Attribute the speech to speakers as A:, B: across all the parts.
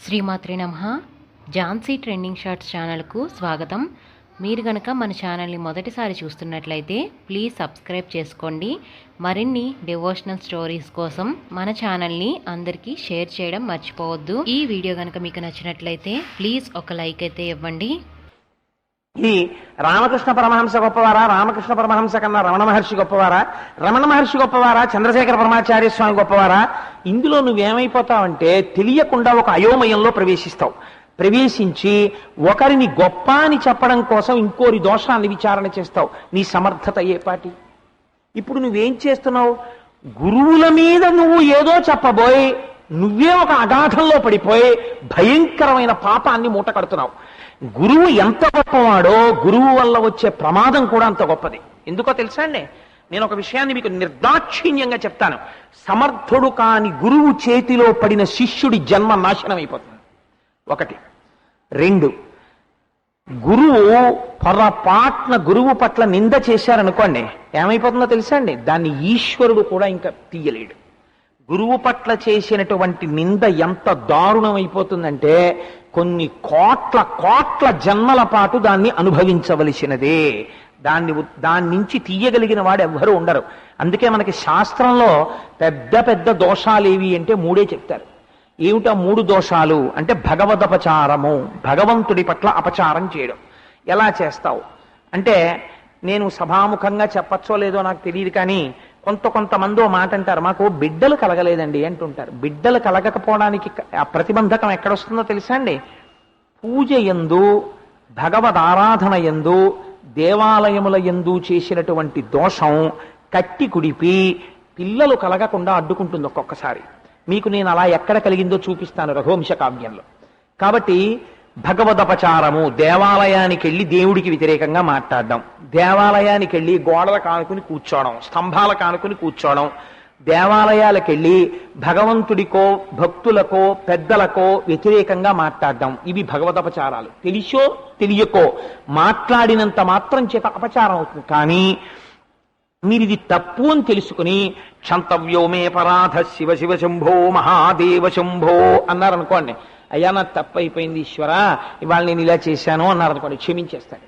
A: శ్రీమాత్రే నమః. Jhansi trending shorts ఛానల్కు స్వాగతం. మీరు గనక మన ఛానల్ని మొదటిసారి చూస్తున్నట్లయితే ప్లీజ్ సబ్స్క్రైబ్ చేసుకోండి. మరిన్ని డివోషనల్ స్టోరీస్ కోసం మన ఛానల్ని అందరికీ షేర్ చేయడం మర్చిపోవద్దు. ఈ వీడియో కనుక మీకు నచ్చినట్లయితే ప్లీజ్ ఒక లైక్ అయితే ఇవ్వండి.
B: ఇది రామకృష్ణ పరమహంస గొప్పవారా, రామకృష్ణ పరమహంస కన్నా రమణ మహర్షి గొప్పవారా, రమణ మహర్షి గొప్పవారా, చంద్రశేఖర పరమాచార్య స్వామి గొప్పవారా? ఇందులో నువ్వేమైపోతావంటే తెలియకుండా ఒక అయోమయంలో ప్రవేశిస్తావు. ప్రవేశించి ఒకరిని గొప్ప అని చెప్పడం కోసం ఇంకోరి దోషాన్ని విచారణ చేస్తావు. నీ సమర్థత ఏపాటి? ఇప్పుడు నువ్వేం చేస్తున్నావు? గురువుల మీద నువ్వు ఏదో చెప్పబోయి నువ్వే ఒక అగాధంలో పడిపోయి భయంకరమైన పాపాన్ని మూట కడుతున్నావు. గురువు ఎంత గొప్పవాడో గురువు వల్ల వచ్చే ప్రమాదం కూడా అంత గొప్పది. ఎందుకో తెలుసా అండి? నేను ఒక విషయాన్ని మీకు నిర్దాక్షిణ్యంగా చెప్తాను. సమర్థుడు కాని గురువు చేతిలో పడిన శిష్యుడి జన్మ నాశనం అయిపోతుంది. ఒకటి. రెండు, గురువు పొరపాట్న గురువు పట్ల నింద చేశారనుకోండి, ఏమైపోతుందో తెలుసా అండి? దాన్ని ఈశ్వరుడు కూడా ఇంకా తీయలేడు. గురువు పట్ల చేసినటువంటి నింద ఎంత దారుణమైపోతుందంటే కొన్ని కోట్ల జన్మల పాటు దాన్ని అనుభవించవలసినదే. దాని నుంచి తీయగలిగిన వాడు ఎవ్వరూ ఉండరు. అందుకే మనకి శాస్త్రంలో పెద్ద పెద్ద దోషాలు ఏవి అంటే మూడే చెప్తారు. ఏమిటా మూడు దోషాలు అంటే? భగవదపచారము, భగవంతుడి పట్ల అపచారం చేయడం. ఎలా చేస్తావు అంటే, నేను సభాముఖంగా చెప్పచ్చో లేదో నాకు తెలియదు, కానీ కొంతమంది ఓ మాట అంటారు, మాకు బిడ్డలు కలగలేదండి అంటుంటారు. బిడ్డలు కలగకపోవడానికి ఆ ప్రతిబంధకం ఎక్కడొస్తుందో తెలుసా అండి? పూజ యందు, భగవద్ ఆరాధన యందు, దేవాలయముల యందు చేసినటువంటి దోషం కట్టి కుడిపి పిల్లలు కలగకుండా అడ్డుకుంటుంది ఒక్కొక్కసారి. మీకు నేను అలా ఎక్కడ కలిగిందో చూపిస్తాను రఘువంశ కావ్యంలో. కాబట్టి భగవదపచారము, దేవాలయానికి వెళ్ళి దేవుడికి వ్యతిరేకంగా మాట్లాడడం, దేవాలయానికి వెళ్ళి గోడల కానుకుని కూర్చోవడం, స్తంభాల కానుకుని కూర్చోవడం, దేవాలయాలకు వెళ్ళి భగవంతుడికో భక్తులకో పెద్దలకో వ్యతిరేకంగా మాట్లాడడం, ఇవి భగవదపచారాలు. తెలిసో తెలియకో మాట్లాడినంత మాత్రం చేత అపచారం అవుతుంది. కానీ మీరు ఇది తప్పు అని తెలుసుకుని క్షంతవ్యో మే పరాధ శివ శివ శంభో మహాదేవ శంభో అన్నారనుకోండి, అయ్యా నాకు తప్పు అయిపోయింది ఈశ్వరా, ఇవాళ నేను ఇలా చేశాను అన్నారనుకోండి, క్షమించేస్తాడు.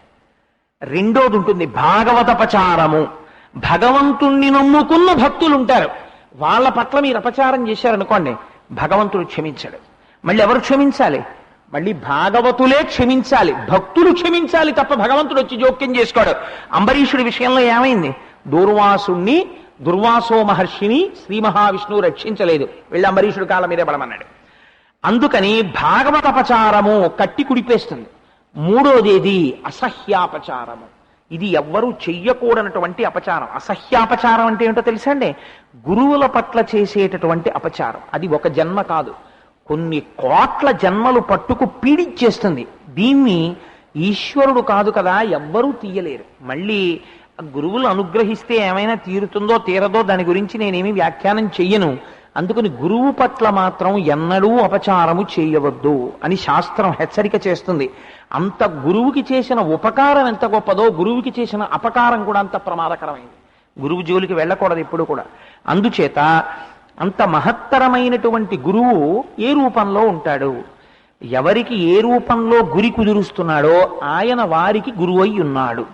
B: రెండోది ఉంటుంది భాగవతపచారము. భగవంతుణ్ణి నమ్ముకున్న భక్తులు ఉంటారు, వాళ్ళ పట్ల మీరు అపచారం చేశారనుకోండి, భగవంతుడు క్షమించాడు. మళ్ళీ ఎవరు క్షమించాలి? మళ్ళీ భాగవతులే క్షమించాలి, భక్తులు క్షమించాలి తప్ప భగవంతుడు వచ్చి జోక్యం చేసుకోడు. అంబరీషుడి విషయంలో ఏమైంది? దుర్వాసో మహర్షిని శ్రీ మహావిష్ణువు రక్షించలేదు, వెళ్ళి అంబరీషుడి కాళ్ళ మీదే పడమన్నాడు. అందుకని భాగవతపచారము కట్టి కుడిపేస్తుంది. మూడోదేది అసహ్యాపచారము. ఇది ఎవ్వరూ చెయ్యకూడనటువంటి అపచారం. అసహ్యాపచారం అంటే ఏమిటో తెలుసా అండి? గురువుల పట్ల చేసేటటువంటి అపచారం. అది ఒక జన్మ కాదు, కొన్ని కోట్ల జన్మలు పట్టుకు పీడించేస్తుంది. దీన్ని ఈశ్వరుడు కాదు కదా ఎవ్వరూ తీయలేరు. మళ్ళీ గురువులు అనుగ్రహిస్తే ఏమైనా తీరుతుందో తీరదో దాని గురించి నేనేమి వ్యాఖ్యానం చెయ్యను. అందుకని గురువు పట్ల మాత్రం ఎన్నడూ అపచారము చేయవద్దు అని శాస్త్రం హెచ్చరిక చేస్తుంది. అంత గురువుకి చేసిన ఉపకారం ఎంత గొప్పదో గురువుకి చేసిన అపకారం కూడా అంత ప్రమాదకరమైంది. గురువు జోలికి వెళ్ళకూడదు ఎప్పుడు కూడా. అందుచేత అంత మహత్తరమైనటువంటి గురువు ఏ రూపంలో ఉంటాడు? ఎవరికి ఏ రూపంలో గురి కుదురుస్తున్నాడో ఆయన వారికి గురువు అయి ఉన్నాడు.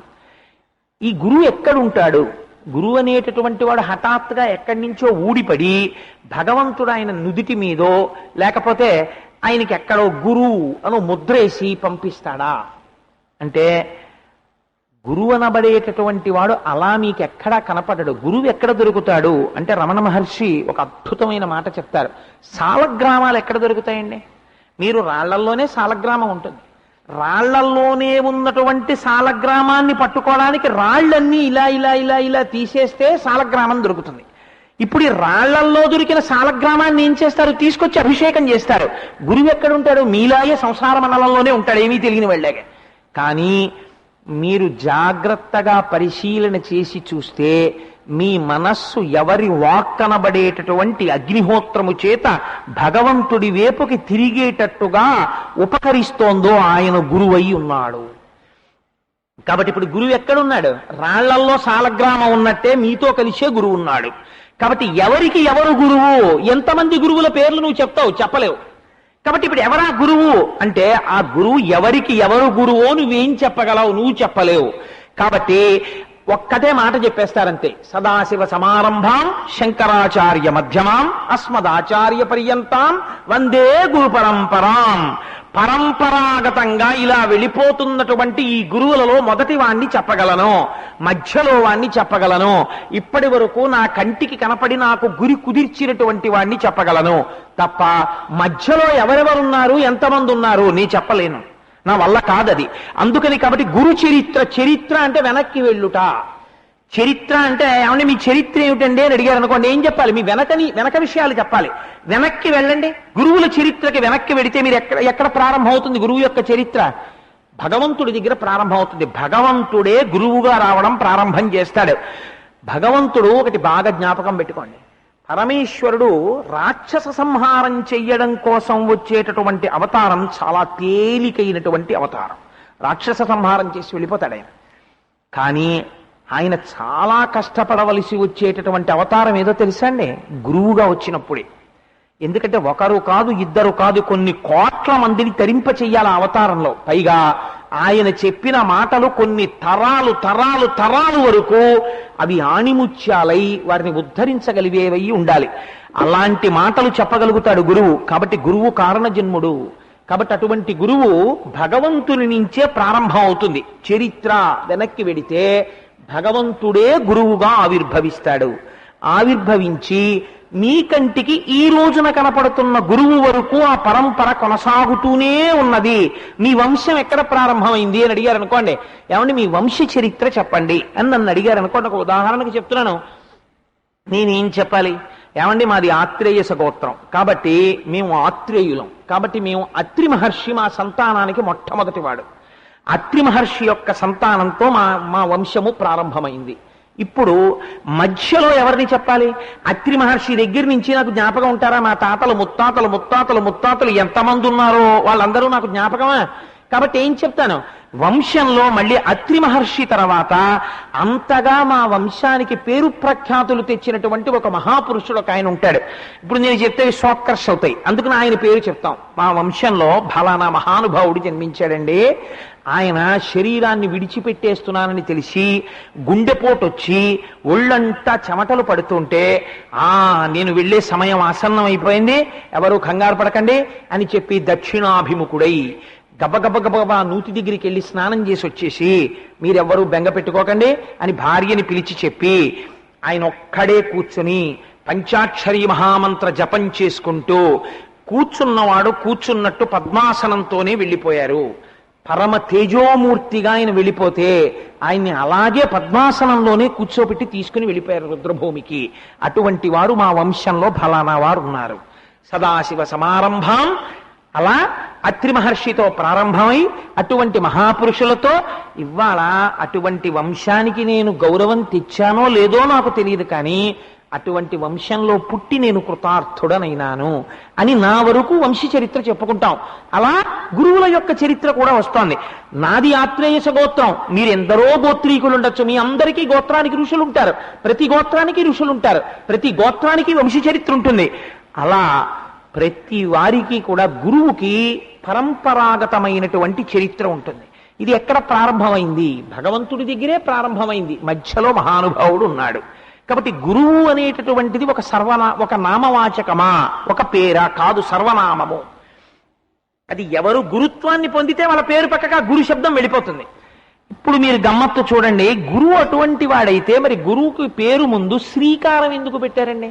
B: ఈ గురువు ఎక్కడుంటాడు? గురువు అనేటటువంటి వాడు హఠాత్తుగా ఎక్కడి నుంచో ఊడిపడి భగవంతుడు ఆయన నుదిటి మీదో లేకపోతే ఆయనకి ఎక్కడో గురువు అను ముద్రేసి పంపిస్తాడా అంటే, గురువు అనబడేటటువంటి వాడు అలా మీకు ఎక్కడా కనపడడు. గురువు ఎక్కడ దొరుకుతాడు అంటే, రమణ మహర్షి ఒక అద్భుతమైన మాట చెప్తారు. సాలగ్రామాలు ఎక్కడ దొరుకుతాయండి? మీరు రాళ్లల్లోనే సాలగ్రామం ఉంటుంది. రాళ్లల్లోనే ఉన్నటువంటి సాలగ్రామాన్ని పట్టుకోవడానికి రాళ్లన్నీ ఇలా ఇలా ఇలా ఇలా తీసేస్తే సాలగ్రామం దొరుకుతుంది. ఇప్పుడు ఈ రాళ్లల్లో దొరికిన సాలగ్రామాన్ని ఏం చేస్తారు? తీసుకొచ్చి అభిషేకం చేస్తారు. గురువు ఎక్కడుంటాడు? మీలాగే సంసార మండలంలోనే ఉంటాడు, ఏమీ తెలియని వెళ్ళాగా. కానీ మీరు జాగ్రత్తగా పరిశీలన చేసి చూస్తే మీ మనస్సు ఎవరి వాక్కనబడేటటువంటి అగ్నిహోత్రము చేత భగవంతుడి వైపుకి తిరిగేటట్టుగా ఉపకరిస్తోందో ఆయన గురువై ఉన్నాడు. కాబట్టి ఇప్పుడు గురువు ఎక్కడున్నాడు? రాళ్లల్లో సాలగ్రామం ఉన్నట్టే మీతో కలిసే గురువు ఉన్నాడు. కాబట్టి ఎవరికి ఎవరు గురువు? ఎంతమంది గురువుల పేర్లు నువ్వు చెప్తావు? చెప్పలేవు. కాబట్టి ఇప్పుడు ఎవరా గురువు అంటే ఆ గురువు ఎవరికి ఎవరు గురువో నువ్వేం చెప్పగలవు, నువ్వు చెప్పలేవు. కాబట్టి ఒక్కటే మాట చెప్పేస్తారంతే. సదాశివ సమారంభాం శంకరాచార్య మధ్యమాం అస్మదాచార్య పర్యంతాం వందే గురు పరంపరాం. పరంపరాగతంగా ఇలా వెళ్ళిపోతున్నటువంటి ఈ గురువులలో మొదటి వాణ్ణి చెప్పగలను, మధ్యలో వాణ్ణి చెప్పగలను, ఇప్పటి వరకు నా కంటికి కనపడి నాకు గురి కుదిర్చినటువంటి వాణ్ణి చెప్పగలను తప్ప మధ్యలో ఎవరెవరున్నారు, ఎంతమంది ఉన్నారు నీ చెప్పలేను, నా వల్ల కాదది. అందుకని కాబట్టి గురు చరిత్ర, చరిత్ర అంటే వెనక్కి వెళ్ళుట. చరిత్ర అంటే ఏమంటే మీ చరిత్ర ఏమిటండి అని అడిగారు అనుకోండి, ఏం చెప్పాలి? మీ వెనక విషయాలు చెప్పాలి. వెనక్కి వెళ్ళండి. గురువుల చరిత్రకి వెనక్కి వెడితే మీరు ఎక్కడ ప్రారంభం అవుతుంది గురువు యొక్క చరిత్ర? భగవంతుడి దగ్గర ప్రారంభం అవుతుంది. భగవంతుడే గురువుగా రావడం ప్రారంభం చేస్తాడు. భగవంతుడు ఒకటి బాగా జ్ఞాపకం పెట్టుకోండి, పరమేశ్వరుడు రాక్షస సంహారం చెయ్యడం కోసం వచ్చేటటువంటి అవతారం చాలా తేలికైనటువంటి అవతారం. రాక్షస సంహారం చేసి వెళ్ళిపోతాడు ఆయన. కానీ ఆయన చాలా కష్టపడవలసి వచ్చేటటువంటి అవతారం ఏదో తెలుసా అండి? గురువుగా వచ్చినప్పుడే. ఎందుకంటే ఒకరు కాదు, ఇద్దరు కాదు, కొన్ని కోట్ల మందిని తరింప చెయ్యాలి ఆ అవతారంలో. పైగా ఆయన చెప్పిన మాటలు కొన్ని తరాలు తరాలు తరాలు వరకు అవి ఆణిముత్యాలై వారిని ఉద్ధరించగలిగేవై ఉండాలి. అలాంటి మాటలు చెప్పగలుగుతాడు గురువు. కాబట్టి గురువు కారణజన్ముడు. కాబట్టి అటువంటి గురువు భగవంతుని నుంచే ప్రారంభం అవుతుంది. చరిత్ర వెనక్కి వెడితే భగవంతుడే గురువుగా ఆవిర్భవిస్తాడు. ఆవిర్భవించి నీ కంటికి ఈ రోజున కనపడుతున్న గురువు వరకు ఆ పరంపర కొనసాగుతూనే ఉన్నది. మీ వంశం ఎక్కడ ప్రారంభమైంది అని అడిగారు అనుకోండి, ఏమంటే మీ వంశ చరిత్ర చెప్పండి అని నన్ను అడిగారు అనుకోండి. ఒక ఉదాహరణకు చెప్తున్నాను, నేనేం చెప్పాలి? ఏమండి మాది ఆత్రేయస గోత్రం, కాబట్టి మేము ఆత్రేయులం, కాబట్టి మేము అత్రి మహర్షి మా సంతానానికి మొట్టమొదటి వాడు. అత్రి మహర్షి యొక్క సంతానంతో మా వంశము ప్రారంభమైంది. ఇప్పుడు మధ్యలో ఎవరిని చెప్పాలి? అత్రి మహర్షి దగ్గర నుంచి నాకు జ్ఞాపకం ఉంటారా? మా తాతలు ముత్తాతలు ముత్తాతలు ముత్తాతలు ఎంతమంది ఉన్నారో వాళ్ళందరూ నాకు జ్ఞాపకమా? కాబట్టి ఏం చెప్తాను, వంశంలో మళ్ళీ అత్రి మహర్షి తర్వాత అంతగా మా వంశానికి పేరు ప్రఖ్యాతులు తెచ్చినటువంటి ఒక మహాపురుషుడు ఒక ఆయన ఉంటాడు. ఇప్పుడు నేను చెప్తే సోత్కర్ష అవుతాయి, అందుకని ఆయన పేరు చెప్తాం. మా వంశంలో ఫలానా మహానుభావుడు జన్మించాడండి. ఆయన శరీరాన్ని విడిచిపెట్టేస్తున్నానని తెలిసి గుండెపోటు వచ్చి ఒళ్ళంతా చెమటలు పడుతుంటే, నేను వెళ్లే సమయం ఆసన్నం అయిపోయింది, ఎవరు కంగారు పడకండి అని చెప్పి దక్షిణాభిముఖుడై గబగబా నూతి దగ్గరికి వెళ్ళి స్నానం చేసి వచ్చేసి, మీరెవ్వరూ బెంగ పెట్టుకోకండి అని భార్యని పిలిచి చెప్పి ఆయన ఒక్కడే కూర్చుని పంచాక్షరీ మహామంత్ర జపం చేసుకుంటూ కూర్చున్నవాడు కూర్చున్నట్టు పద్మాసనంతోనే వెళ్ళిపోయారు. పరమ తేజోమూర్తిగా ఆయన వెళ్ళిపోతే ఆయన్ని అలాగే పద్మాసనంలోనే కూర్చోబెట్టి తీసుకుని వెళ్ళిపోయారు రుద్రభూమికి. అటువంటి వారు మా వంశంలో ఫలానా వారు ఉన్నారు. సదాశివ సమారంభం అలా అత్రి మహర్షితో ప్రారంభమై అటువంటి మహాపురుషులతో ఇవాళ అటువంటి వంశానికి నేను గౌరవం తెచ్చానో లేదో నాకు తెలియదు, కానీ అటువంటి వంశంలో పుట్టి నేను కృతార్థుడనైనాను అని నా వరకు వంశ చరిత్ర చెప్పుకుంటాం. అలా గురువుల యొక్క చరిత్ర కూడా వస్తోంది. నాది ఆత్రేయస గోత్రం, మీరెందరో గోత్రీకులు ఉండొచ్చు, మీ అందరికీ గోత్రానికి ఋషులు ఉంటారు, ప్రతి గోత్రానికి ఋషులు ఉంటారు, ప్రతి గోత్రానికి వంశ చరిత్ర ఉంటుంది. అలా ప్రతి వారికి కూడా గురువుకి పరంపరాగతమైనటువంటి చరిత్ర ఉంటుంది. ఇది ఎక్కడ ప్రారంభమైంది? భగవంతుడి దగ్గరే ప్రారంభమైంది. మధ్యలో మహానుభావుడు ఉన్నాడు. కాబట్టి గురువు అనేటటువంటిది ఒక నామవాచకమా, ఒక పేరా? కాదు, సర్వనామము. అది ఎవరు గురుత్వాన్ని పొందితే వాళ్ళ పేరు పక్కగా గురు శబ్దం వెళ్ళిపోతుంది. ఇప్పుడు మీరు గమ్మత్తు చూడండి, గురువు అటువంటి వాడైతే మరి గురువుకి పేరు ముందు శ్రీకారం ఎందుకు పెట్టారండి?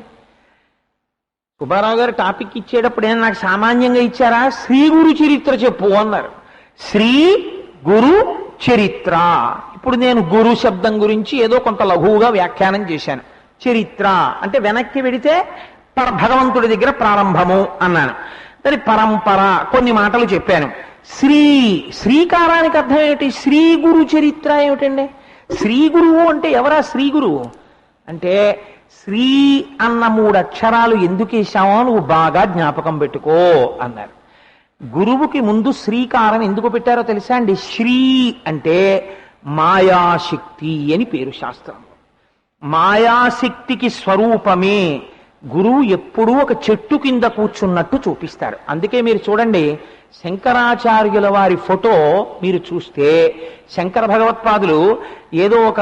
B: సుబ్బారావు గారు టాపిక్ ఇచ్చేటప్పుడు ఏం నాకు సామాన్యంగా ఇచ్చారా? శ్రీ గురు చరిత్ర చెప్పు అన్నారు. శ్రీ గురు చరిత్ర. ఇప్పుడు నేను గురు శబ్దం గురించి ఏదో కొంత లఘువుగా వ్యాఖ్యానం చేశాను. చరిత్ర అంటే వెనక్కి వెడితే భగవంతుడి దగ్గర ప్రారంభము అన్నాను. దాని పరంపర కొన్ని మాటలు చెప్పాను. శ్రీకారానికి అర్థం ఏమిటి? శ్రీ గురు చరిత్ర ఏమిటండి? శ్రీ గురువు అంటే ఎవరా శ్రీ గురువు? అంటే శ్రీ అన్న 3 అక్షరాలు ఎందుకు వేశామో నువ్వు బాగా జ్ఞాపకం పెట్టుకో అన్నారు. గురువుకి ముందు శ్రీకారం ఎందుకు పెట్టారో తెలుసా అండి? శ్రీ అంటే మాయాశక్తి అని పేరు శాస్త్రంలో. మాయాశక్తికి స్వరూపమే గురువు ఎప్పుడూ ఒక చెట్టు కింద కూర్చున్నట్టు చూపిస్తారు. అందుకే మీరు చూడండి, శంకరాచార్యుల వారి ఫోటో మీరు చూస్తే శంకర భగవత్పాదులు ఏదో ఒక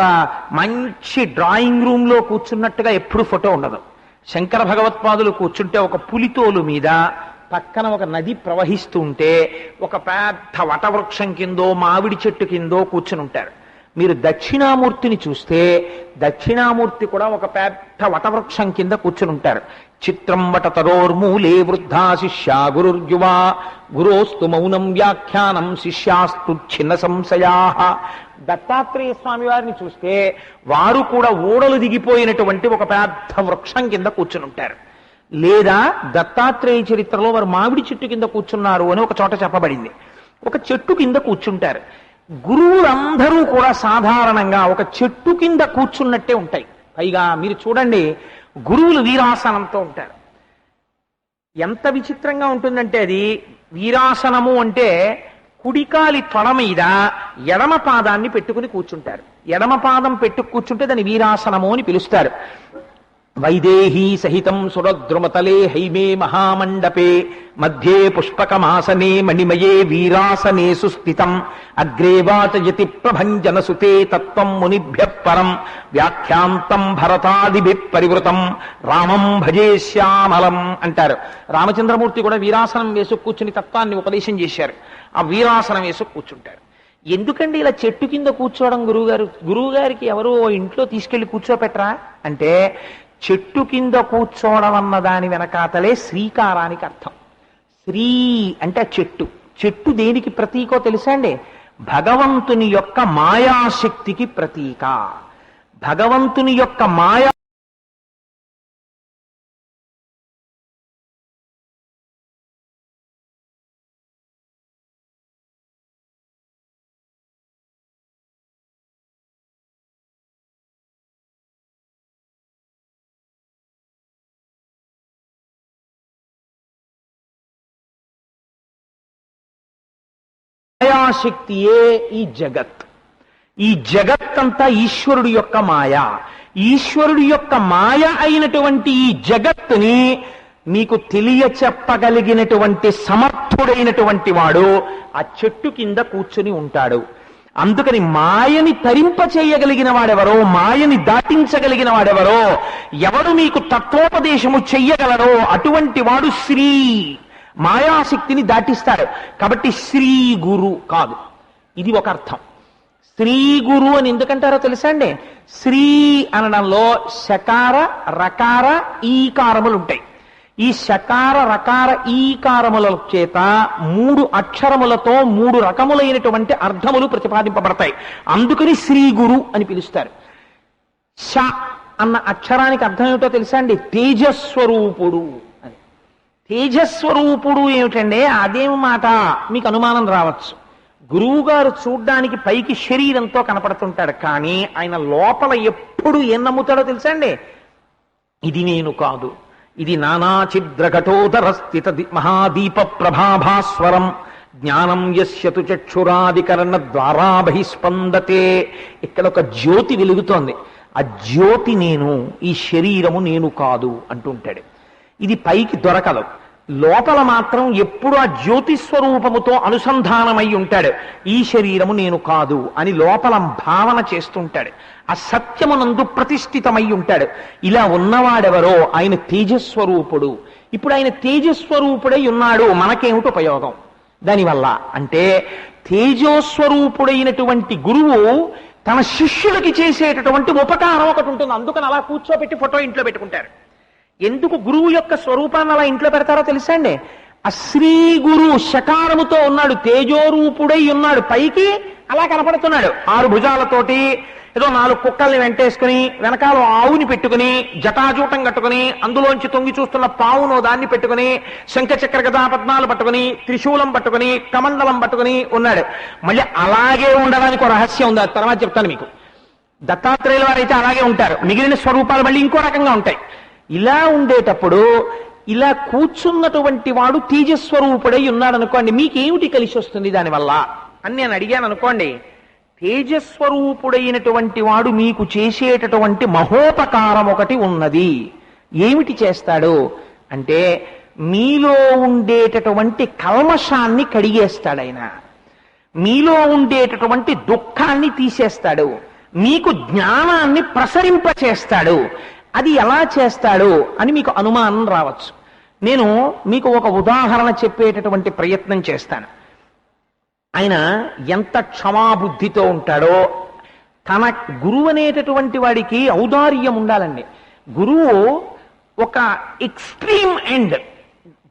B: మంచి డ్రాయింగ్ రూమ్ లో కూర్చున్నట్టుగా ఎప్పుడు ఫోటో ఉండదు. శంకర భగవత్పాదులు కూర్చుంటే ఒక పులితోలు మీద పక్కన ఒక నది ప్రవహిస్తూ ఉంటే ఒక పెద్ద వటవృక్షం కిందో మామిడి చెట్టు కిందో కూర్చుని ఉంటారు. మీరు దక్షిణామూర్తిని చూస్తే దక్షిణామూర్తి కూడా ఒక పెద్ద వటవృక్షం కింద కూర్చుని ఉంటారు. చిత్రం వటతరోర్మూలే వృద్ధా శిష్యా గురుర్యువా గురోస్తు మౌనం వ్యాఖ్యానం శిష్యాస్తు చిన్న సంశయా. దత్తాత్రేయ స్వామి వారిని చూస్తే వారు కూడా ఊడలు దిగిపోయినటువంటి ఒక పెద్ద వృక్షం కింద కూర్చుని ఉంటారు. లేదా దత్తాత్రేయ చరిత్రలో వారు మామిడి చెట్టు కింద కూర్చున్నారు అని ఒక చోట చెప్పబడింది. ఒక చెట్టు కింద కూర్చుంటారు. గురువులందరూ కూడా సాధారణంగా ఒక చెట్టు కింద కూర్చున్నట్టే ఉంటాయి. పైగా మీరు చూడండి, గురువులు వీరాసనంతో ఉంటారు. ఎంత విచిత్రంగా ఉంటుందంటే అది వీరాసనము అంటే కుడికాలి తొడ మీద ఎడమ పాదాన్ని పెట్టుకుని కూర్చుంటారు. ఎడమ పాదం పెట్టు కూర్చుంటే దాన్ని వీరాసనము అని పిలుస్తారు. వైదేహీ సహితం సురద్రుమతలే హైమే మహామండపే మధ్యే పుష్పకమాసనే మణిమయే వీరాసనే సుస్థితం అగ్రే వాచయతి ప్రభంజన సుతే తత్వం మునిభ్య పరం వ్యాఖ్యాంతం భరతాదిభి పరివృతం రామం భజే శ్యామలం అంటారు. రామచంద్రమూర్తి కూడా వీరాసనం వేసు కూర్చుని తత్వాన్ని ఉపదేశం చేశారు. ఆ వీరాసనం వేసు కూర్చుంటారు. ఎందుకండి ఇలా చెట్టు కింద కూర్చోవడం గురువుగారికి ఎవరో ఇంట్లో తీసుకెళ్లి కూర్చోపెట్టరా అంటే, చెట్టు కింద కూర్చోవడం అన్న దాని వెనకాతలే శ్రీకారానికి అర్థం. శ్రీ అంటే చెట్టు. చెట్టు దేనికి ప్రతీకో తెలుసా అండి? భగవంతుని యొక్క మాయాశక్తికి ప్రతీక. భగవంతుని యొక్క మాయా మాయాశక్తియే ఈ జగత్. ఈ జగత్తంతా ఈశ్వరుడి యొక్క మాయ. ఈశ్వరుడి యొక్క మాయ అయినటువంటి ఈ జగత్తుని మీకు తెలియచెప్పగలిగినటువంటి సమర్థుడైనటువంటి వాడు ఆ చెట్టు కింద కూర్చుని ఉంటాడు. అందుకని మాయని తరింపచేయగలిగిన వాడెవరో, మాయని దాటించగలిగిన వాడెవరో, ఎవడు మీకు తత్వోపదేశము చెయ్యగలరో అటువంటి వాడు శ్రీ మాయాశక్తిని దాటిస్తాడు. కాబట్టి శ్రీ గురు కాదు, ఇది ఒక అర్థం. శ్రీ గురు అని ఎందుకంటారో తెలుసా అండి? శ్రీ అనడంలో శకార రకార ఈకారములు ఉంటాయి. ఈ శకార రకార ఈకారముల చేత 3 అక్షరములతో 3 రకములైనటువంటి అర్థములు ప్రతిపాదింపబడతాయి. అందుకని శ్రీ గురు అని పిలుస్తారు. శ అన్న అక్షరానికి అర్థం ఏమిటో తెలుసా అండి? తేజస్వరూపుడు అని. తేజస్వరూపుడు ఏమిటండి? అదేం మాట మీకు అనుమానం రావచ్చు. గురువు గారు చూడ్డానికి పైకి శరీరంతో కనపడుతుంటాడు, కానీ ఆయన లోపల ఎప్పుడు ఏం నమ్ముతాడో తెలుసా అండి? ఇది నేను కాదు, ఇది నానాచిద్రఘటోదర స్థిత మహాదీప ప్రభాభాస్వరం జ్ఞానం యస్యతు చక్షురాదికరణ ద్వారా బహిస్పందతే. ఇక్కడ ఒక జ్యోతి వెలుగుతోంది. ఆ జ్యోతి నేను, ఈ శరీరము నేను కాదు అంటుంటాడు. ఇది పైకి దొరకదు, లోపల మాత్రం ఎప్పుడు ఆ జ్యోతి స్వరూపముతో అనుసంధానమై ఉంటాడు. ఈ శరీరము నేను కాదు అని లోపల భావన చేస్తుంటాడు. ఆ సత్యమునందు ప్రతిష్ఠితమై ఉంటాడు. ఇలా ఉన్నవాడెవరో ఆయన తేజస్వరూపుడు. ఇప్పుడు ఆయన తేజస్వరూపుడై ఉన్నాడు, మనకేమిటి ఉపయోగం దానివల్ల అంటే, తేజస్వరూపుడైనటువంటి గురువు తన శిష్యులకి చేసేటటువంటి ఉపకారం ఒకటి ఉంటుంది. అందుకని అలా కూర్చోబెట్టి ఫోటో ఇంట్లో పెట్టుకుంటారు. ఎందుకు గురువు యొక్క స్వరూపాన్ని అలా ఇంట్లో పెడతారో తెలుసా అండి? ఆ శ్రీ గురు శకారముతో ఉన్నాడు, తేజోరూపుడై ఉన్నాడు, పైకి అలా కనపడుతున్నాడు. 6 భుజాలతోటి ఏదో 4 కుక్కల్ని వెంటేసుకుని వెనకాల ఆవుని పెట్టుకుని జటాజూటం కట్టుకుని అందులోంచి తొంగి చూస్తున్న పావును దాన్ని పెట్టుకుని శంఖచక్ర గదా పద్మాలు పట్టుకుని త్రిశూలం పట్టుకుని కమండలం పట్టుకుని ఉన్నాడు. మళ్ళీ అలాగే ఉండడానికి ఒక రహస్యం ఉంది, అది తర్వాత చెప్తాను మీకు. దత్తాత్రేయుల వారు అయితే అలాగే ఉంటారు, మిగిలిన స్వరూపాలు మళ్ళీ ఇంకో రకంగా ఉంటాయి. ఇలా ఉండేటప్పుడు ఇలా కూర్చున్నటువంటి వాడు తేజస్వరూపుడై ఉన్నాడు అనుకోండి, మీకేమిటి కలిసి వస్తుంది దానివల్ల అని నేను అడిగాను అనుకోండి. తేజస్వరూపుడైనటువంటి వాడు మీకు చేసేటటువంటి మహోపకారం ఒకటి ఉన్నది. ఏమిటి చేస్తాడు అంటే మీలో ఉండేటటువంటి కల్మషాన్ని కడిగేస్తాడు ఆయన. మీలో ఉండేటటువంటి దుఃఖాన్ని తీసేస్తాడు, మీకు జ్ఞానాన్ని ప్రసరింపచేస్తాడు. అది ఎలా చేస్తాడు అని మీకు అనుమానం రావచ్చు. నేను మీకు ఒక ఉదాహరణ చెప్పేటటువంటి ప్రయత్నం చేస్తాను. ఆయన ఎంత క్షమాబుద్ధితో ఉంటాడో. తన గురువు అనేటటువంటి వాడికి ఔదార్యం ఉండాలండి. గురువు ఒక ఎక్స్ట్రీమ్ ఎండ్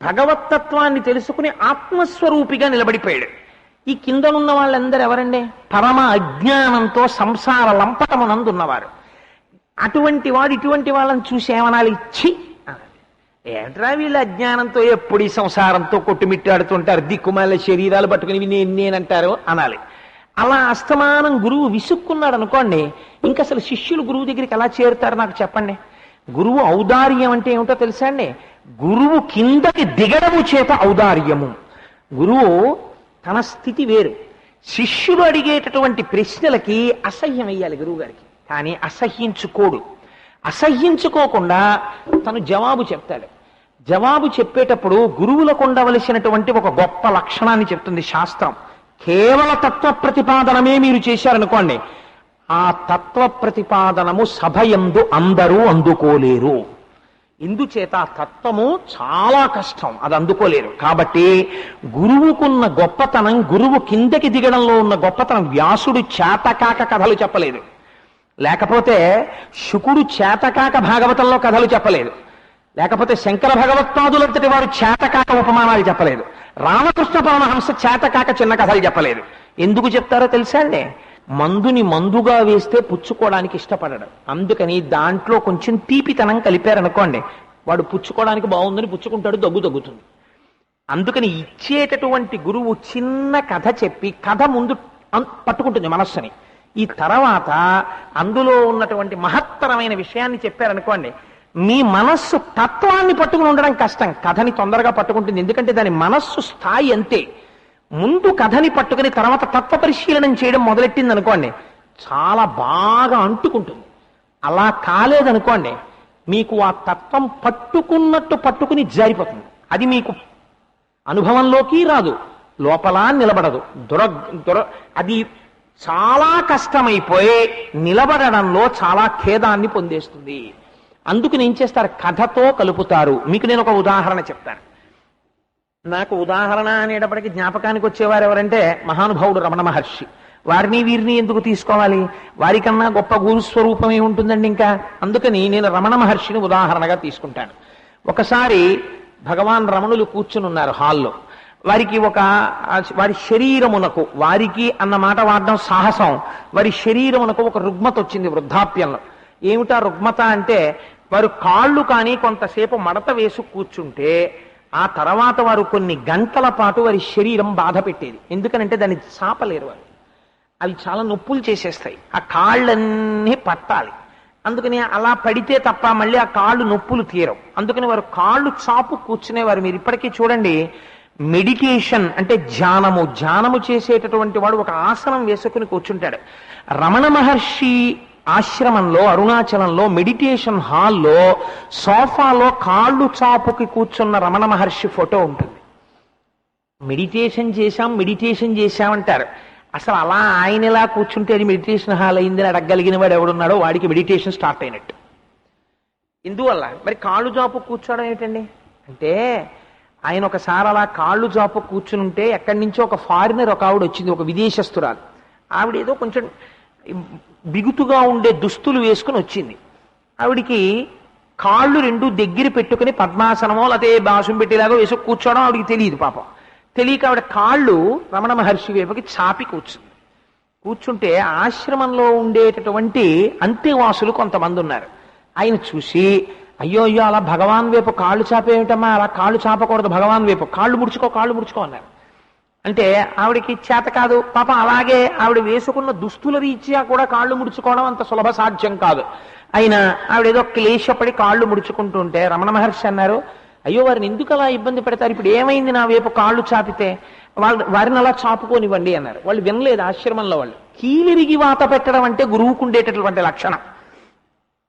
B: భగవత్తత్వాన్ని తెలుసుకుని ఆత్మస్వరూపిగా నిలబడిపోయాడు. ఈ కిందనున్న వాళ్ళందరూ ఎవరండి? పరమ అజ్ఞానంతో సంసార లంపటమునందున్నవారు. అటువంటి వాడు ఇటువంటి వాళ్ళని చూసి ఏమనాలి? ఇచ్చి ఏంట్రా వీళ్ళ అజ్ఞానంతో ఎప్పుడు ఈ సంసారంతో కొట్టుమిట్టాడుతుంటారు, దిక్కుమాల శరీరాలు పట్టుకుని నేనంటారు అనాలి. అలా అస్తమానం గురువు విసుక్కున్నాడు అనుకోండి, ఇంకా అసలు శిష్యులు గురువు దగ్గరికి ఎలా చేరుతారు నాకు చెప్పండి. గురువు ఔదార్యం అంటే ఏమిటో తెలుసా అండి? గురువు కిందకి దిగడము చేత ఔదార్యము. గురువు తన స్థితి వేరు. శిష్యుడు అడిగేటటువంటి ప్రశ్నలకి అసహ్యం వేయాలి గురువు గారికి, కానీ అసహ్యించుకోడు. అసహ్యించుకోకుండా తను జవాబు చెప్తాడు. జవాబు చెప్పేటప్పుడు గురువులకు ఉండవలసినటువంటి ఒక గొప్ప లక్షణాన్ని చెప్తుంది శాస్త్రం. కేవల తత్వ ప్రతిపాదనమే మీరు చేశారనుకోండి, ఆ తత్వ ప్రతిపాదనము సభయందు అందరూ అందుకోలేరు. ఇందుచేత తత్వము చాలా కష్టం, అది అందుకోలేరు. కాబట్టి గురువుకున్న గొప్పతనం, గురువు కిందకి దిగడంలో ఉన్న గొప్పతనం. వ్యాసుడు చేతకాక కథలు చెప్పలేదు, లేకపోతే శుకుడు చేతకాక భాగవతంలో కథలు చెప్పలేదు, లేకపోతే శంకర భగవత్పాదులంతటి వారు చేతకాక ఉపమానాలు చెప్పలేదు, రామకృష్ణ పరమహంస చేతకాక చిన్న కథలు చెప్పలేదు. ఎందుకు చెప్తారో తెలుసా అండి? మందుని మందుగా వేస్తే పుచ్చుకోవడానికి ఇష్టపడడు. అందుకని దాంట్లో కొంచెం తీపితనం కలిపారనుకోండి, వాడు పుచ్చుకోవడానికి బాగుందని పుచ్చుకుంటాడు, దగ్గుతుంది. అందుకని ఇచ్చేటటువంటి గురువు చిన్న కథ చెప్పి కథ ముందు పట్టుకుంటుంది మనస్సుని. ఈ తర్వాత అందులో ఉన్నటువంటి మహత్తరమైన విషయాన్ని చెప్పారనుకోండి, మీ మనస్సు తత్వాన్ని పట్టుకుని ఉండడం కష్టం, కథని తొందరగా పట్టుకుంటుంది. ఎందుకంటే దాని మనస్సు స్థాయి అంతే. ముందు కథని పట్టుకుని తర్వాత తత్వ పరిశీలనం చేయడం మొదలెట్టింది అనుకోండి, చాలా బాగా అంటుకుంటుంది. అలా కాలేదనుకోండి, మీకు ఆ తత్వం పట్టుకున్నట్టు పట్టుకుని జారిపోతుంది. అది మీకు అనుభవంలోకి రాదు, లోపల నిలబడదు. అది చాలా కష్టమైపోయి నిలబడడంలో చాలా ఖేదాన్ని పొందేస్తుంది. అందుకు ఏం చేస్తారు? కథతో కలుపుతారు. మీకు నేను ఒక ఉదాహరణ చెప్తాను. నాకు ఉదాహరణ అనేటప్పటికీ జ్ఞాపకానికి వచ్చేవారు ఎవరంటే మహానుభావుడు రమణ మహర్షి. వారిని వీరిని ఎందుకు తీసుకోవాలి? వారికన్నా గొప్ప గురుస్వరూపమే ఉంటుందండి ఇంకా. అందుకని నేను రమణ మహర్షిని ఉదాహరణగా తీసుకుంటాను. ఒకసారి భగవాన్ రమణులు కూర్చుని ఉన్నారు హాల్లో. వారికి వారి శరీరమునకు, వారికి అన్న మాట వాడడం సాహసం, వారి శరీరమునకు ఒక రుగ్మత వచ్చింది వృద్ధాప్యంలో. ఏమిటా రుగ్మత అంటే, వారు కాళ్ళు కానీ కొంతసేపు మడత వేసి కూర్చుంటే ఆ తర్వాత వారు కొన్ని గంటల పాటు వారి శరీరం బాధ పెట్టేది. ఎందుకనంటే దాన్ని చాపలేరు వారు, అవి చాలా నొప్పులు చేసేస్తాయి. ఆ కాళ్ళన్నీ పట్టాలి. అందుకని అలా పడితే తప్ప మళ్ళీ ఆ కాళ్ళు నొప్పులు తీరవు. అందుకని వారు కాళ్ళు చాపు కూర్చునేవారు. మీరు ఇప్పటికీ చూడండి, మెడిటేషన్ అంటే ధ్యానము చేసేటటువంటి వాడు ఒక ఆసనం వేసుకుని కూర్చుంటాడు. రమణ మహర్షి ఆశ్రమంలో అరుణాచలంలో మెడిటేషన్ హాల్లో సోఫాలో కాళ్ళు చాపుకి కూర్చున్న రమణ మహర్షి ఫోటో ఉంటుంది. మెడిటేషన్ చేశామంటారు. అసలు అలా ఆయన ఎలా కూర్చుంటే అది మెడిటేషన్ హాల్ అయిందని అడగగలిగిన వాడు ఎవడున్నాడో వాడికి మెడిటేషన్ స్టార్ట్ అయినట్టు. ఎందువల్ల మరి కాళ్ళు చాపు కూర్చోవడం ఏమిటండి అంటే, ఆయన ఒకసారి అలా కాళ్ళు చాపు కూర్చుని ఉంటే ఎక్కడి నుంచో ఒక ఫారినర్ ఒక ఆవిడ వచ్చింది, ఒక విదేశస్తురాలు. ఆవిడ ఏదో కొంచెం బిగుతుగా ఉండే దుస్తులు వేసుకుని వచ్చింది. ఆవిడికి కాళ్ళు రెండు దగ్గర పెట్టుకుని పద్మాసనమో లేకపోతే బాసం పెట్టేలాగా వేసి కూర్చోవడం ఆవిడికి తెలియదు. పాపం తెలియక ఆవిడ కాళ్ళు రమణ మహర్షి వైపుకి చాపి కూర్చుంటే ఆశ్రమంలో ఉండేటటువంటి అంత్యవాసులు కొంతమంది ఉన్నారు. ఆయన చూసి, అయ్యో అలా భగవాన్ వైపు కాళ్ళు చాపేమిటమ్మా, అలా కాళ్ళు చాపకూడదు, భగవాన్ వైపు కాళ్ళు ముడుచుకో అన్నారు. అంటే ఆవిడికి చేత కాదు పాపం. అలాగే ఆవిడ వేసుకున్న దుస్తుల రీత్యా కూడా కాళ్ళు ముడుచుకోవడం అంత సులభ సాధ్యం కాదు. అయినా ఆవిడ ఏదో క్లేశపడి కాళ్ళు ముడుచుకుంటుంటే రమణ మహర్షి అన్నారు, అయ్యో వారిని ఎందుకు అలా ఇబ్బంది పెడతారు, ఇప్పుడు ఏమైంది నా వైపు కాళ్ళు చాపితే, వారిని అలా చాపుకోనివ్వండి అన్నారు. వాళ్ళు వినలేదు ఆశ్రమంలో. వాళ్ళు కీలిరిగి వాత పెట్టడం అంటే గురువుకు ఉండేటటువంటి లక్షణం.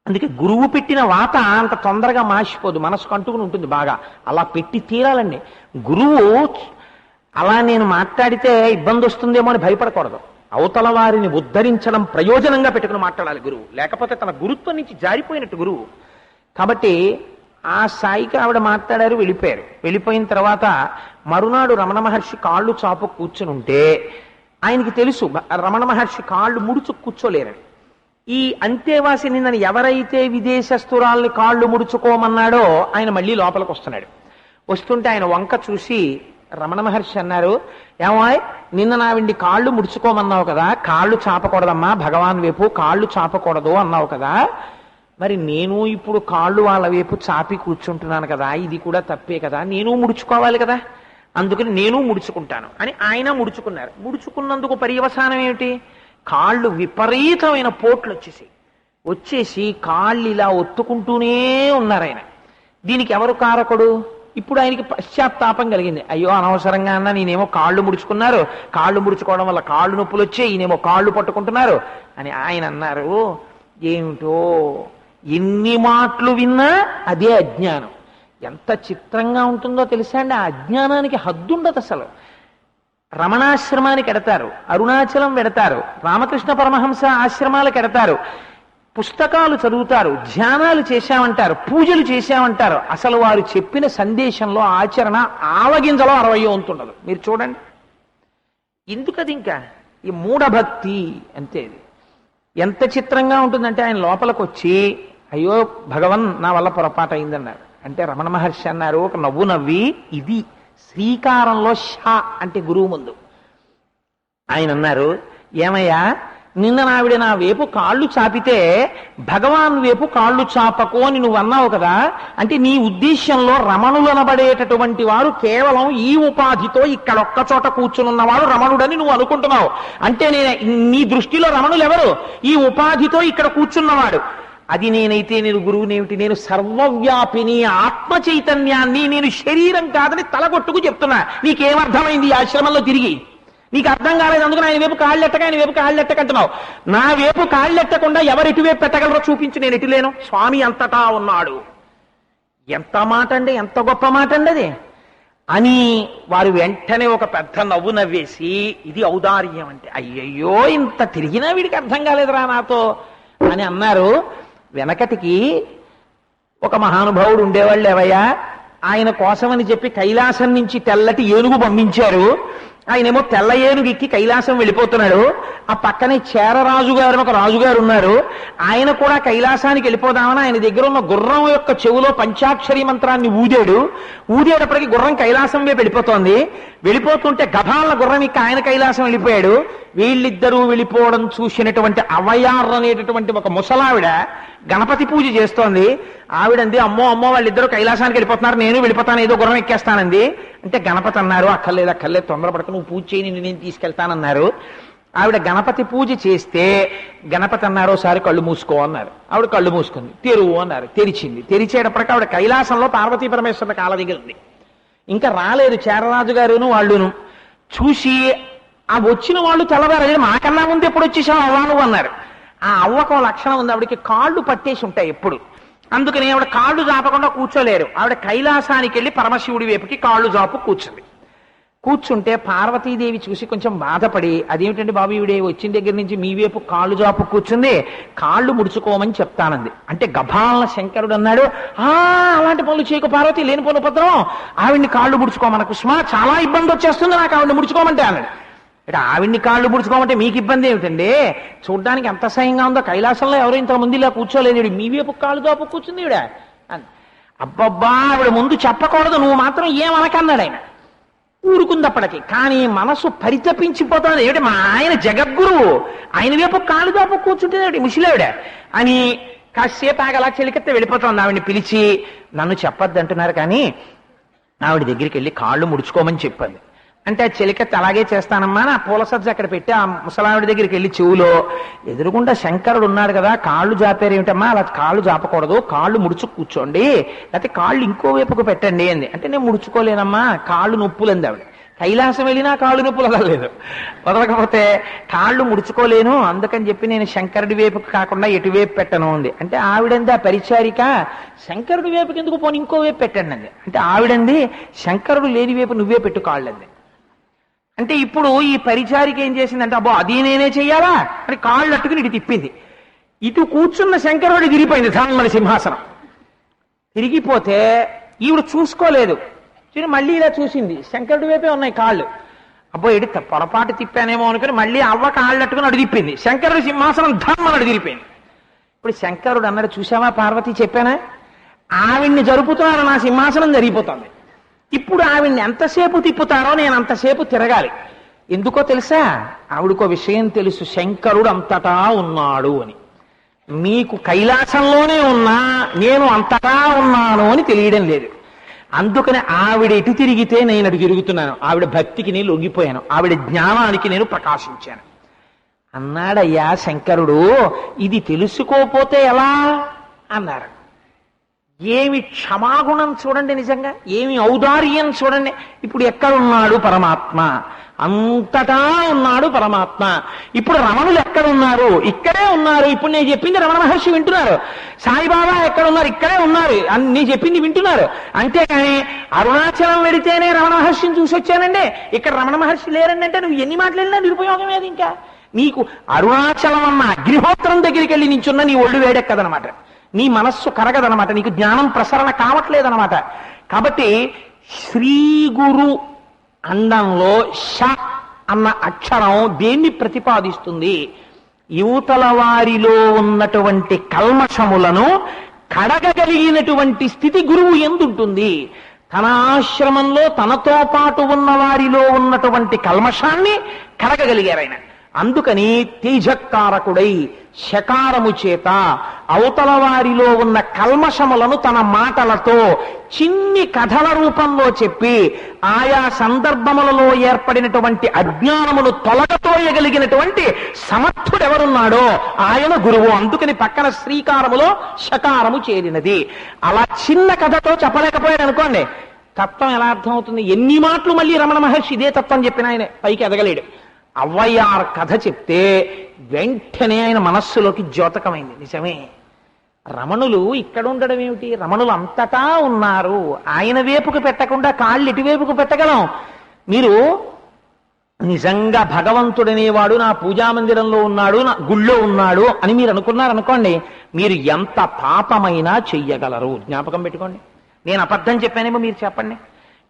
B: అందుకే గురువు పెట్టిన వాత అంత తొందరగా మాసిపోదు, మనసుకు అంటుకుని ఉంటుంది బాగా. అలా పెట్టి తీరాలండి. గురువు అలా నేను మాట్లాడితే ఇబ్బంది వస్తుందేమో అని భయపడకూడదు. అవతల వారిని ఉద్ధరించడం ప్రయోజనంగా పెట్టుకుని మాట్లాడాలి గురువు, లేకపోతే తన గురుత్వం నుంచి జారిపోయినట్టు గురువు. కాబట్టి ఆ స్థాయికి ఆవిడ మాట్లాడారు, వెళ్ళిపోయారు. వెళ్ళిపోయిన తర్వాత మరునాడు రమణ మహర్షి కాళ్ళు చాపు కూర్చుని ఉంటే ఆయనకి తెలుసు రమణ మహర్షి కాళ్ళు ముడుచు కూర్చోలేరని. ఈ అంతేవాసిని నన్ను ఎవరైతే విదేశస్తురాల్ని కాళ్ళు ముడుచుకోమన్నాడో ఆయన మళ్ళీ లోపలికి వస్తున్నాడు. వస్తుంటే ఆయన వంక చూసి రమణ మహర్షి అన్నారు, ఏమాయ్ నిన్న నావిండి కాళ్ళు ముడుచుకోమన్నావు కదా, కాళ్ళు చాపకూడదమ్మా, భగవాన్ వైపు కాళ్ళు చాపకూడదు అన్నావు కదా, మరి నేను ఇప్పుడు కాళ్ళు వాళ్ళ వైపు చాపి కూర్చుంటున్నాను కదా, ఇది కూడా తప్పే కదా, నేను ముడుచుకోవాలి కదా, అందుకని నేను ముడుచుకుంటాను అని ఆయన ముడుచుకున్నారు. ముడుచుకున్నందుకు పర్యవసానం ఏమిటి? కాళ్ళు విపరీతమైన పోట్లు వచ్చేసి కాళ్ళు ఇలా ఒత్తుకుంటూనే ఉన్నారు ఆయన. దీనికి ఎవరు కారకుడు? ఇప్పుడు ఆయనకి పశ్చాత్తాపం కలిగింది. అయ్యో అనవసరంగా అన్న, నేనేమో కాళ్ళు ముడుచుకున్నారు, కాళ్ళు ముడుచుకోవడం వల్ల కాళ్ళు నొప్పులు వచ్చాయి, ఈయనేమో కాళ్ళు పట్టుకుంటున్నారు అని ఆయన అన్నారు. ఏమిటో ఎన్ని మాటలు విన్నా అదే అజ్ఞానం. ఎంత చిత్రంగా ఉంటుందో తెలుసా అండి. ఆ అజ్ఞానానికి హద్దుండదు అసలు. రమణాశ్రమానికి ఎడతారు, అరుణాచలం వెడతారు, రామకృష్ణ పరమహంస ఆశ్రమాలకు ఎడతారు, పుస్తకాలు చదువుతారు, ధ్యానాలు చేశామంటారు, పూజలు చేశామంటారు. అసలు వారు చెప్పిన సందేశంలో ఆచరణ ఆవగింజలో 60 వంతుండదు. మీరు చూడండి ఎందుకది. ఇంకా ఈ మూఢభక్తి అంతే. ఎంత చిత్రంగా ఉంటుందంటే ఆయన లోపలికి వచ్చి అయ్యో భగవన్ నా వల్ల పొరపాటు అయిందన్నారు. అంటే రమణ మహర్షి అన్నారు ఒక నవ్వు నవ్వి, ఇది శ్రీకారంలో షా అంటే గురువు ముందు. ఆయన అన్నారు, ఏమయ్యా నిన్న నావిడ నా వైపు కాళ్ళు చాపితే భగవాన్ వైపు కాళ్ళు చాపకు అని నువ్వు అన్నావు కదా, అంటే నీ ఉద్దేశంలో రమణులు అనబడేటటువంటి వారు కేవలం ఈ ఉపాధితో ఇక్కడ ఒక్క చోట కూర్చునున్నవాడు రమణుడని నువ్వు అనుకుంటున్నావు. అంటే నీ దృష్టిలో రమణులు ఎవరు? ఈ ఉపాధితో ఇక్కడ కూర్చున్నవాడు. అది నేనైతే నేను గురువునేమిటి? నేను సర్వవ్యాపిని ఆత్మ చైతన్యాన్ని, నేను శరీరం కాదని తలగొట్టుకు చెప్తున్నా. నీకేమర్థమైంది ఈ ఆశ్రమంలో తిరిగి? నీకు అర్థం కాలేదు, అందుకని ఆయన వైపు కాళ్ళెట్టక ఆయన వైపు కాళ్ళెట్టకంటున్నావు. నా వైపు కాళ్ళెట్టకుండా ఎవరెటువైపు పెట్టగలరో చూపించి, నేను ఎటులేను. స్వామి అంతటా ఉన్నాడు. ఎంత మాట అండి, ఎంత గొప్ప మాట అండి అది అని వారు వెంటనే ఒక పెద్ద నవ్వు నవ్వేసి, ఇది ఔదార్యం అంటే. అయ్యయ్యో ఇంత తిరిగినా వీడికి అర్థం కాలేదురా నాతో అని అన్నారు. వెనకటికి ఒక మహానుభావుడు ఉండేవాళ్ళు ఏవయ్యా, ఆయన కోసమని చెప్పి కైలాసం నుంచి తెల్లటి ఏనుగు పంపించారు. ఆయనేమో తెల్ల ఏనుగు ఎక్కి కైలాసం వెళ్ళిపోతున్నాడు. ఆ పక్కనే చేరరాజు గారు ఒక రాజుగారు ఉన్నారు. ఆయన కూడా కైలాసానికి వెళ్ళిపోదామని ఆయన దగ్గర ఉన్న గుర్రం యొక్క చెవులో పంచాక్షరి మంత్రాన్ని ఊదాడు. ఊదేటప్పటికి గుర్రం కైలాసం వైపు వెళ్ళిపోతోంది. వెళ్ళిపోతుంటే గభాల గుర్రం ఇక్క ఆయన కైలాసం వెళ్ళిపోయాడు. వీళ్ళిద్దరూ వెళ్ళిపోవడం చూసినటువంటి అవయార్ అనేటటువంటి ఒక ముసలావిడ గణపతి పూజ చేస్తోంది. ఆవిడంది, అమ్మో అమ్మో వాళ్ళిద్దరూ కైలాసానికి వెళ్ళిపోతున్నారు, నేను వెళ్ళిపోతాను, ఏదో గుర్రం ఎక్కేస్తానంది. అంటే గణపతి అన్నారు, అక్కర్లేదు తొందరపడక, నువ్వు పూజ చేయని నేను తీసుకెళ్తానన్నారు. ఆవిడ గణపతి పూజ చేస్తే గణపతి అన్నారు, ఒకసారి కళ్ళు మూసుకో అన్నారు. ఆవిడ కళ్ళు మూసుకుంది. తెరువు అన్నారు, తెరిచింది. తెరిచేటప్పటికి ఆవిడ కైలాసంలో పార్వతీ పరమేశ్వరుల కాళ్ళ దగ్గర ఉంది. ఇంకా రాలేదు చేరరాజు గారును వాళ్ళును. చూసి ఆ వచ్చిన వాళ్ళు తెల్లవారు, మాకన్నా ముందు ఎప్పుడు వచ్చేసావు అవ్వా నువ్వు అన్నారు. ఆ అవ్వకు లక్షణం ఉంది, ఆవిడకి కాళ్ళు పట్టేసి ఉంటాయి ఎప్పుడు. అందుకని ఆవిడ కాళ్ళు జాపకుండా కూర్చోలేరు. ఆవిడ కైలాసానికి వెళ్ళి పరమశివుడి వైపుకి కాళ్ళు జాపు కూర్చుంది. కూర్చుంటే పార్వతీదేవి చూసి కొంచెం బాధపడి, అదేమిటండి బాబు ఈవిడే వచ్చిన దగ్గర నుంచి మీ వైపు కాళ్ళు జాపు కూర్చుంది, కాళ్ళు ముడుచుకోమని చెప్తానంది. అంటే గభాలన శంకరుడు అన్నాడు, అలాంటి పనులు చేయకు పార్వతి, లేని పనులు ఉపద్రవం, ఆవిడ్ని కాళ్ళు ముడుచుకోమన కుసుమ, చాలా ఇబ్బంది వచ్చేస్తుంది నాకు ఆవిడ్ని ముడుచుకోమంటే అన్నాడు. అంటే ఆవిడ్ని కాళ్ళు ముడుచుకోమంటే మీకు ఇబ్బంది ఏమిటండి? చూడ్డానికి ఎంత అసహ్యంగా ఉందో, కైలాసంలో ఎవరో ఇంతమంది ఇలా కూర్చోలేదు, మీ వైపు కాళ్ళు జాపు కూర్చుంది ఈవిడ. అబ్బబ్బా ఆవిడ ముందు చెప్పకూడదు, నువ్వు మాత్రం ఏమనకన్నాడు ఆయన. ఊరుకుందప్పటికి. కానీ మనసు పరితపించిపోతుంది. ఏమిటి మా ఆయన జగద్గురువు, ఆయన వైపు కాళ్ళు దాపు కూర్చుంటే ముసిలేవిడ అని కాసేపు ఆగలా చెలికెత్తే వెళ్ళిపోతుంది. ఆవిడ్ని పిలిచి, నన్ను చెప్పొద్దు అంటున్నారు కానీ ఆవిడ దగ్గరికి వెళ్ళి కాళ్ళు ముడుచుకోమని చెప్పింది. అంటే ఆ చెలికెత్తి అలాగే చేస్తానమ్మా, నా పూల సజ్జ అక్కడ పెట్టి ఆ ముసలావిడి దగ్గరికి వెళ్ళి చెవులో, ఎదురుగుండా శంకరుడు ఉన్నాడు కదా, కాళ్ళు జాపారు ఏమిటమ్మా, అలా కాళ్ళు జాపకూడదు, కాళ్ళు ముడుచు కూర్చోండి, లేకపోతే కాళ్ళు ఇంకో వైపుకు పెట్టండి అంది. అంటే నేను ముడుచుకోలేనమ్మా, కాళ్ళు నొప్పులు అంది ఆవిడ. కైలాసం వెళ్ళినా కాళ్ళు నొప్పులు వదలలేదు. వదలకపోతే కాళ్ళు ముడుచుకోలేను, అందుకని చెప్పి నేను శంకరుడి వైపుకి కాకుండా ఎటువైపు పెట్టను అంది. అంటే ఆవిడంది ఆ పరిచారిక, శంకరుడి వైపుకి ఎందుకు పోనీ ఇంకో వైపు పెట్టండి అంది. అంటే ఆవిడంది శంకరుడు లేని వైపు నువ్వే పెట్టు కాళ్ళంది. అంటే ఇప్పుడు ఈ పరిచారిక ఏం చేసిందంటే అబ్బో అది నేనే చెయ్యాలా అని కాళ్ళు అట్టుకుని ఇటు తిప్పింది. ఇటు కూర్చున్న శంకరుడు తిరిగిపోయింది ధన్మల సింహాసనం. తిరిగిపోతే ఈవిడ చూసుకోలేదు, మళ్ళీ ఇలా చూసింది, శంకరుడి వైపే ఉన్నాయి కాళ్ళు. అబ్బో ఎడి పొరపాటు తిప్పానేమో అనుకుని మళ్ళీ అవ్వ కాళ్ళు అట్టుకుని అడు తిప్పింది, శంకరుడి సింహాసనం ధన్మనడు తిరిగిపోయింది. ఇప్పుడు శంకరుడు అన్నాడు, చూసావా పార్వతి చెప్పానా, ఆవిడ్ని జరుపుతున్నాను, నా సింహాసనం జరిగిపోతుంది. ఇప్పుడు ఆవిడ్ని ఎంతసేపు తిప్పుతారో నేను అంతసేపు తిరగాలి. ఎందుకో తెలుసా, ఆవిడకో విషయం తెలుసు, శంకరుడు అంతటా ఉన్నాడు అని. మీకు కైలాసంలోనే ఉన్నా నేను అంతటా ఉన్నాను అని తెలియడం లేదు. అందుకని ఆవిడ ఎటు తిరిగితే నేను అటు తిరుగుతున్నాను. ఆవిడ భక్తికి నేను లొంగిపోయాను, ఆవిడ జ్ఞానానికి నేను ప్రకాశించాను అన్నాడయ్యా శంకరుడు. ఇది తెలుసుకోపోతే ఎలా అన్నారు. ఏమి క్షమాగుణం చూడండి, నిజంగా ఏమి ఔదార్యం చూడండి. ఇప్పుడు ఎక్కడున్నాడు పరమాత్మ, అంతటా ఉన్నాడు పరమాత్మ. ఇప్పుడు రమణులు ఎక్కడున్నారు, ఇక్కడే ఉన్నారు. ఇప్పుడు నేను చెప్పింది రమణ మహర్షి వింటున్నారు. సాయిబాబా ఎక్కడున్నారు, ఇక్కడే ఉన్నారు. నేను చెప్పింది వింటున్నారు. అంతేకాని అరుణాచలం వెడితేనే రమణ మహర్షిని చూసి వచ్చానండి, ఇక్కడ రమణ మహర్షి లేరండి అంటే నువ్వు ఎన్ని మాటలు నిరుపయోగం ఏది. ఇంకా నీకు అరుణాచలం అన్న అగ్నిహోత్రం దగ్గరికి వెళ్ళి నించున్న నీ ఒళ్ళు వేడెక్కదనమాట, నీ మనస్సు కరగదనమాట, నీకు జ్ఞానం ప్రసరణ కావట్లేదనమాట. కాబట్టి శ్రీ గురు అండంలో ష అన్న అక్షరం దేన్ని ప్రతిపాదిస్తుంది? యువతల వారిలో ఉన్నటువంటి కల్మషములను కడగగలిగినటువంటి స్థితి గురువు ఎందుంటుంది. తన ఆశ్రమంలో తనతో పాటు ఉన్న వారిలో ఉన్నటువంటి కల్మషాన్ని కడగగలిగారు ఆయన. అందుకని తేజకారకుడై శకారము చేత అవతల వారిలో ఉన్న కల్మషములను తన మాటలతో చిన్ని కథల రూపంలో చెప్పి ఆయా సందర్భములలో ఏర్పడినటువంటి అజ్ఞానమును తొలగతోయగలిగినటువంటి సమర్థుడు ఎవరున్నాడో ఆయన గురువు. అందుకని పక్కన శ్రీకారములో శకారము చేరినది. అలా చిన్న కథతో చెప్పలేకపోయాడు అనుకోండి, తత్వం ఎలా అర్థం అవుతుంది? ఎన్ని మాటలు మళ్ళీ రమణ మహర్షి ఇదే తత్వం చెప్పిన ఆయన పైకి ఎదగలేడు. అవ్వయ్యార్ కథ చెప్తే వెంటనే ఆయన మనస్సులోకి ద్యోతకమైంది. నిజమే, రమణులు ఇక్కడ ఉండడం ఏమిటి, రమణులు అంతటా ఉన్నారు. ఆయన వైపుకు పెట్టకుండా కాళ్ళు ఇటువైపుకు పెట్టగలం. మీరు నిజంగా భగవంతుడనేవాడు నా పూజామందిరంలో ఉన్నాడు, నా గుళ్ళో ఉన్నాడు అని మీరు అనుకున్నారనుకోండి, మీరు ఎంత పాపమైనా చెయ్యగలరు. జ్ఞాపకం పెట్టుకోండి. నేను అబద్ధం చెప్పానేమో మీరు చెప్పండి.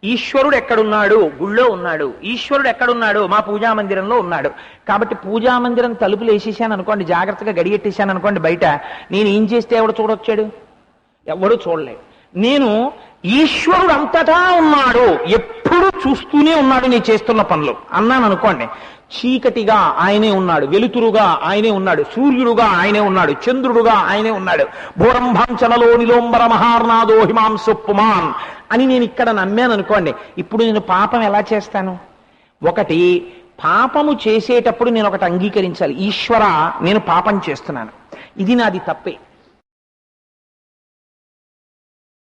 B: ఈశ్వరుడు ఎక్కడున్నాడు? గుళ్ళో ఉన్నాడు. ఈశ్వరుడు ఎక్కడున్నాడు? మా పూజామందిరంలో ఉన్నాడు. కాబట్టి పూజామందిరం తలుపులు వేసేసాను అనుకోండి, జాగ్రత్తగా గడియెట్టేశాను అనుకోండి, బయట నేను ఏం చేస్తే ఎవడు చూడొచ్చాడు? ఎవడు చూడలేడు. నేను ఈశ్వరుడు అంతటా ఉన్నాడు, ఎప్పుడు చూస్తూనే ఉన్నాడు నేను చేస్తున్న పనులు అన్నాను అనుకోండి, చీకటిగా ఆయనే ఉన్నాడు, వెలుతురుగా ఆయనే ఉన్నాడు, సూర్యుడుగా ఆయనే ఉన్నాడు, చంద్రుడుగా ఆయనే ఉన్నాడు, భూరంభంచనలో నిలోంబర మహార్నాదో హిమాంసు పుమాన్ అని నేను ఇక్కడ నమ్మాను అనుకోండి. ఇప్పుడు నేను పాపం ఎలా చేస్తాను? ఒకటి, పాపము చేసేటప్పుడు నేను ఒకటి అంగీకరించాలి, ఈశ్వర నేను పాపం చేస్తున్నాను, ఇది నాది తప్పే.